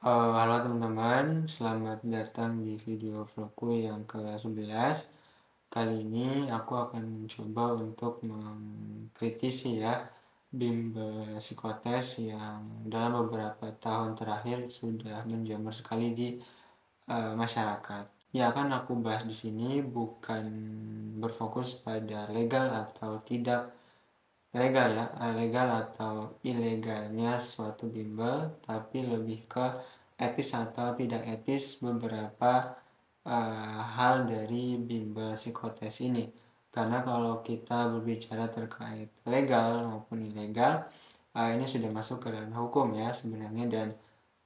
Halo teman-teman, selamat datang di video vlogku yang ke-11. Kali ini aku akan mencoba untuk mengkritisi ya bimbel psikotes yang dalam beberapa tahun terakhir sudah menjamur sekali di masyarakat. Ya, akan aku bahas di sini bukan berfokus pada legal atau tidak legal ya, legal atau ilegalnya suatu bimbel, tapi lebih ke etis atau tidak etis beberapa hal dari bimbel psikotes ini. Karena kalau kita berbicara terkait legal maupun ilegal, ini sudah masuk ke ranah hukum ya sebenarnya, dan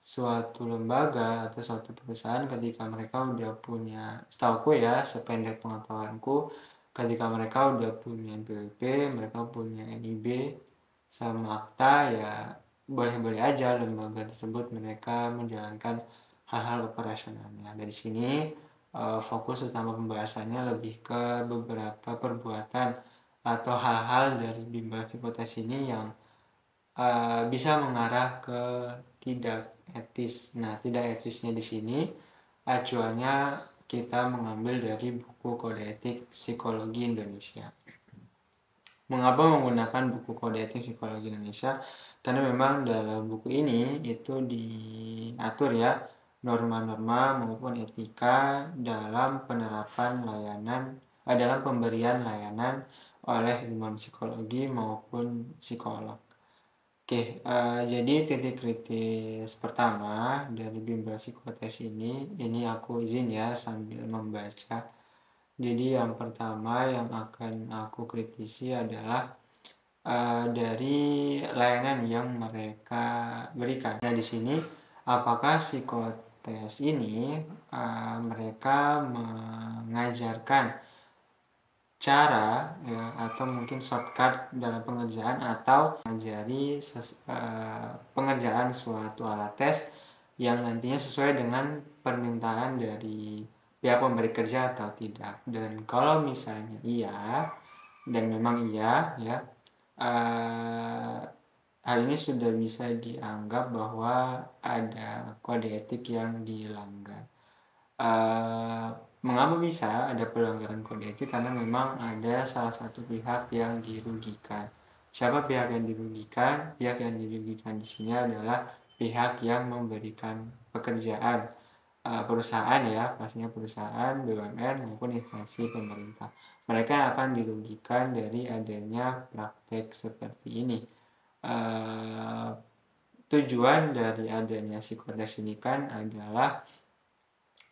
suatu lembaga atau suatu perusahaan ketika mereka udah punya, setauku ya, sependek pengetahuanku, ketika mereka udah punya NPWP, mereka punya NIB sama akta, ya boleh-boleh aja lembaga tersebut mereka menjalankan hal-hal operasionalnya. Dari sini fokus utama pembahasannya lebih ke beberapa perbuatan atau hal-hal dari bimbel psikotes ini yang bisa mengarah ke tidak etis. Nah, tidak etisnya di sini acuannya kita mengambil dari buku Kode Etik Psikologi Indonesia. Mengapa menggunakan buku Kode Etik Psikologi Indonesia? Karena memang dalam buku ini itu diatur ya norma-norma maupun etika dalam penerapan layanan, dalam pemberian layanan oleh ilmuwan psikologi maupun psikolog. Oke, jadi titik kritis pertama dari bimbel psikotes ini aku izin ya sambil membaca. Jadi yang pertama yang akan aku kritisi adalah dari layanan yang mereka berikan. Nah, di sini apakah psikotes ini mereka mengajarkan cara ya, atau mungkin shortcut dalam pengerjaan atau mengajari pengerjaan suatu alat tes yang nantinya sesuai dengan permintaan dari pihak pemberi kerja atau tidak. Dan kalau misalnya iya, dan memang iya ya, uh, hal ini sudah bisa dianggap bahwa ada kode etik yang dilanggar. Uh, Mengapa bisa ada pelanggaran kode etik? Karena memang ada salah satu pihak yang dirugikan. Siapa pihak yang dirugikan? Pihak yang dirugikan di sini adalah pihak yang memberikan pekerjaan, perusahaan ya, pastinya perusahaan, BUMN maupun instansi pemerintah. Mereka akan dirugikan dari adanya praktek seperti ini. Uh, Tujuan dari adanya psikotes ini kan adalah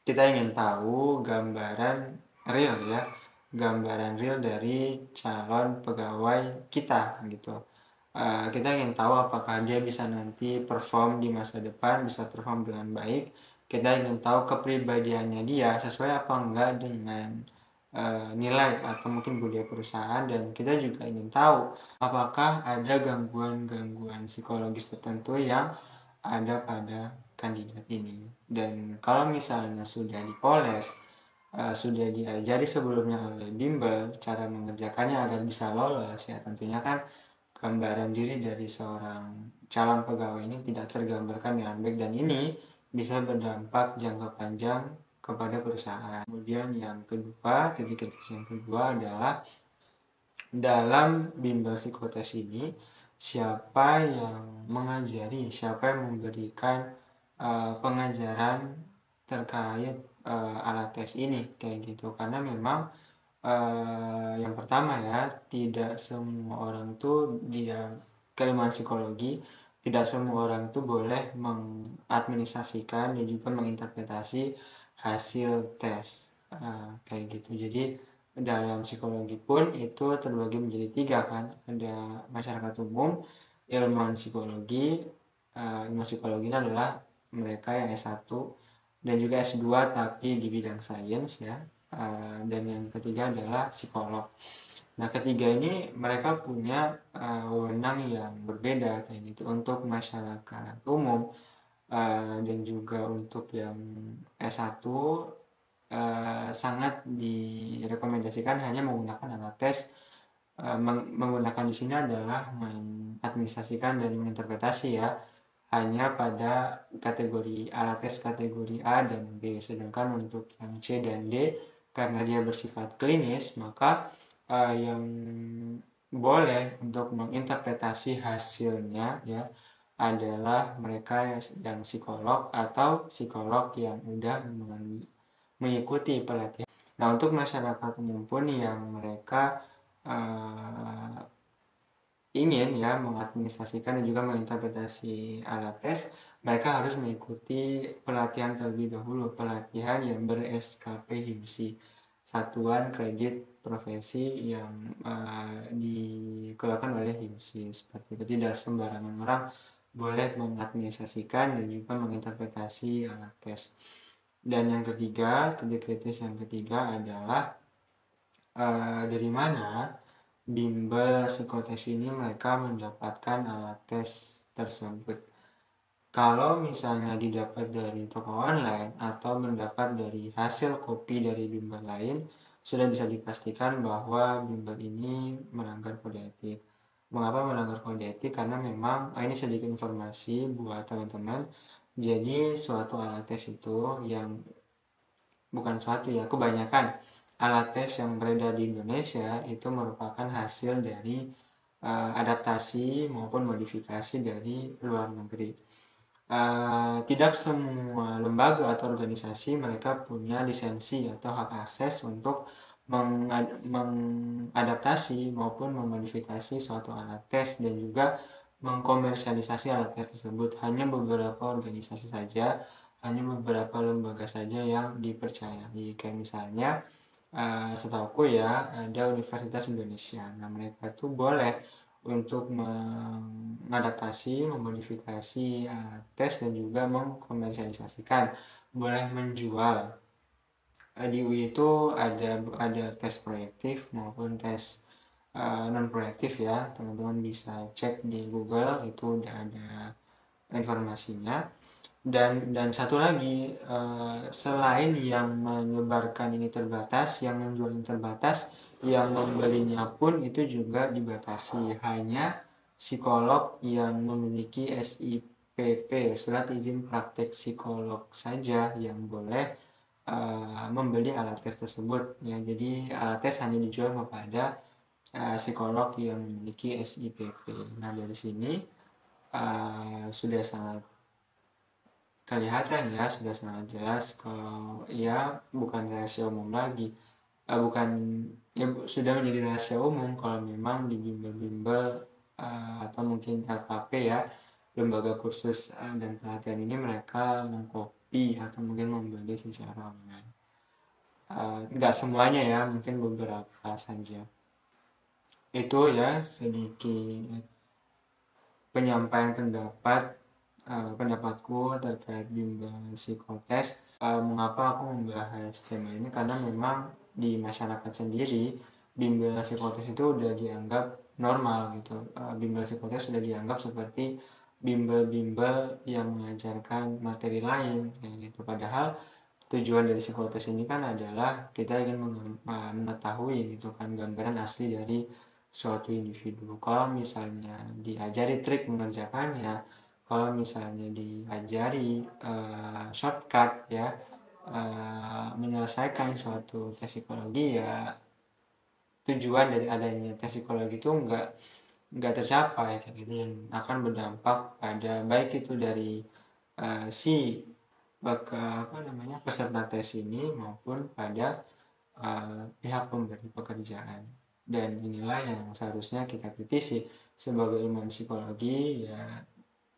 kita ingin tahu gambaran real ya, gambaran real dari calon pegawai kita gitu. Kita ingin tahu apakah dia bisa nanti perform di masa depan, bisa perform dengan baik. Kita ingin tahu kepribadiannya dia sesuai apa enggak dengan nilai atau mungkin budaya perusahaan, dan kita juga ingin tahu apakah ada gangguan-gangguan psikologis tertentu yang ada pada kandidat ini. Dan kalau misalnya sudah dipoles, sudah diajari sebelumnya oleh bimbel cara mengerjakannya agar bisa lolos, ya tentunya kan gambaran diri dari seorang calon pegawai ini tidak tergambarkan dengan baik, dan ini bisa berdampak jangka panjang kepada perusahaan. Kemudian yang kedua, titik kritis yang kedua adalah dalam bimbel psikotes ini siapa yang mengajari, siapa yang memberikan pengajaran terkait alat tes ini kayak gitu. Karena memang yang pertama ya, tidak semua orang tuh dia keilmuan psikologi, tidak semua orang tuh boleh mengadministrasikan dan juga menginterpretasi hasil tes kayak gitu. Jadi dalam psikologi pun itu terbagi menjadi tiga kan, ada masyarakat umum, ilmuwan psikologi. Ilmu psikologi ini adalah mereka yang S1 dan juga S2 tapi di bidang sains ya. Dan yang ketiga adalah psikolog. Nah, ketiga ini mereka punya wewenang yang berbeda kayak gitu. Untuk masyarakat umum dan juga untuk yang S1 sangat direkomendasikan hanya menggunakan alat tes. Menggunakan di sini adalah mengadministrasikan dan menginterpretasi ya hanya pada kategori alat tes kategori A dan B. Sedangkan untuk yang C dan D, karena dia bersifat klinis, maka yang boleh untuk menginterpretasi hasilnya ya adalah mereka yang psikolog atau psikolog yang udah mengikuti pelatihan. Nah, untuk masyarakat umum pun yang mereka ingin ya mengadministrasikan dan juga menginterpretasi alat tes, mereka harus mengikuti pelatihan terlebih dahulu, pelatihan yang ber-SKP HIMSI, Satuan Kredit Profesi yang dikeluarkan oleh HIMSI. Seperti itu, tidak sembarangan orang boleh mengadministrasikan dan juga menginterpretasi alat tes. Dan yang ketiga, titik kritis yang ketiga adalah dari mana bimbel psikotes ini mereka mendapatkan alat tes tersebut. Kalau misalnya didapat dari toko online atau mendapat dari hasil kopi dari bimbel lain, sudah bisa dipastikan bahwa bimbel ini melanggar kode etik. Mengapa melanggar kode etik? Karena memang ini sedikit informasi buat teman-teman. Jadi suatu alat tes itu yang bukan suatu ya, kebanyakan alat tes yang beredar di Indonesia itu merupakan hasil dari adaptasi maupun modifikasi dari luar negeri. Tidak semua lembaga atau organisasi mereka punya lisensi atau hak akses untuk mengadaptasi maupun memodifikasi suatu alat tes dan juga mengkomersialisasi alat tes tersebut. Hanya beberapa organisasi saja, hanya beberapa lembaga saja yang dipercayai. Kayak misalnya setahuku ya ada Universitas Indonesia. Nah, mereka tuh boleh untuk mengadaptasi, memodifikasi tes dan juga mengkomersialisasikan, boleh menjual. Di UI itu ada tes proyektif maupun tes non proyektif ya. Teman-teman bisa cek di Google, itu udah ada informasinya. Dan satu lagi, selain yang menyebarkan ini terbatas, yang menjual ini terbatas, yang membelinya pun itu juga dibatasi. Hanya psikolog yang memiliki SIPP, surat izin praktek psikolog saja yang boleh membeli alat tes tersebut ya. Jadi alat tes hanya dijual kepada psikolog yang memiliki SIPP. Nah, dari sini sudah sangat kelihatan ya, sudah sangat jelas kalau ya bukan rahasia umum lagi, bukan ya sudah menjadi rahasia umum kalau memang di bimbel-bimbel atau mungkin LKP ya, lembaga kursus dan pelatihan ini mereka mengcopy atau mungkin membeli secara online. Nggak semuanya ya, mungkin beberapa saja. Itu ya sedikit penyampaian pendapatku terkait bimbel psikotes. Mengapa aku membahas tema ini? Karena memang di masyarakat sendiri bimbel psikotes itu udah dianggap normal gitu. Bimbel psikotes sudah dianggap seperti bimbel-bimbel yang mengajarkan materi lain gitu. Padahal tujuan dari psikotes ini kan adalah kita ingin mengetahui gitu kan gambaran asli dari suatu individu. Kalau misalnya diajari trik mengerjakannya, kalau misalnya diajari shortcut ya menyelesaikan suatu tes psikologi, ya tujuan dari adanya tes psikologi itu nggak tercapai kayak gitu, dan akan berdampak pada baik itu dari si peserta tes ini maupun pada pihak pemberi pekerjaan. Dan inilah yang seharusnya kita kritisi sebagai ilmuwan psikologi ya.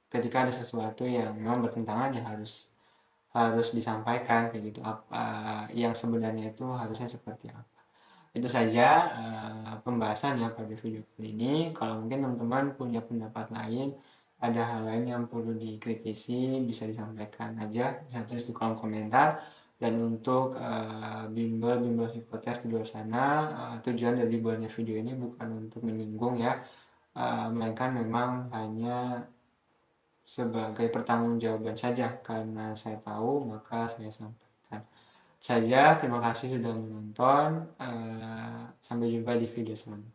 Ketika ada sesuatu yang memang bertentangan ya harus disampaikan kayak gitu, apa yang sebenarnya itu harusnya seperti apa. Itu saja pembahasan ya pada video kali ini. Kalau mungkin teman-teman punya pendapat lain, ada hal lain yang perlu dikritisi, bisa disampaikan aja, bisa tulis di kolom komentar. Dan untuk bimbel-bimbel psikotes di luar sana, tujuan dari dibuatnya video ini bukan untuk menyinggung ya, melainkan memang hanya sebagai pertanggungjawaban saja. Karena saya tahu, maka saya sampaikan saja. Terima kasih sudah menonton. Sampai jumpa di video selanjutnya.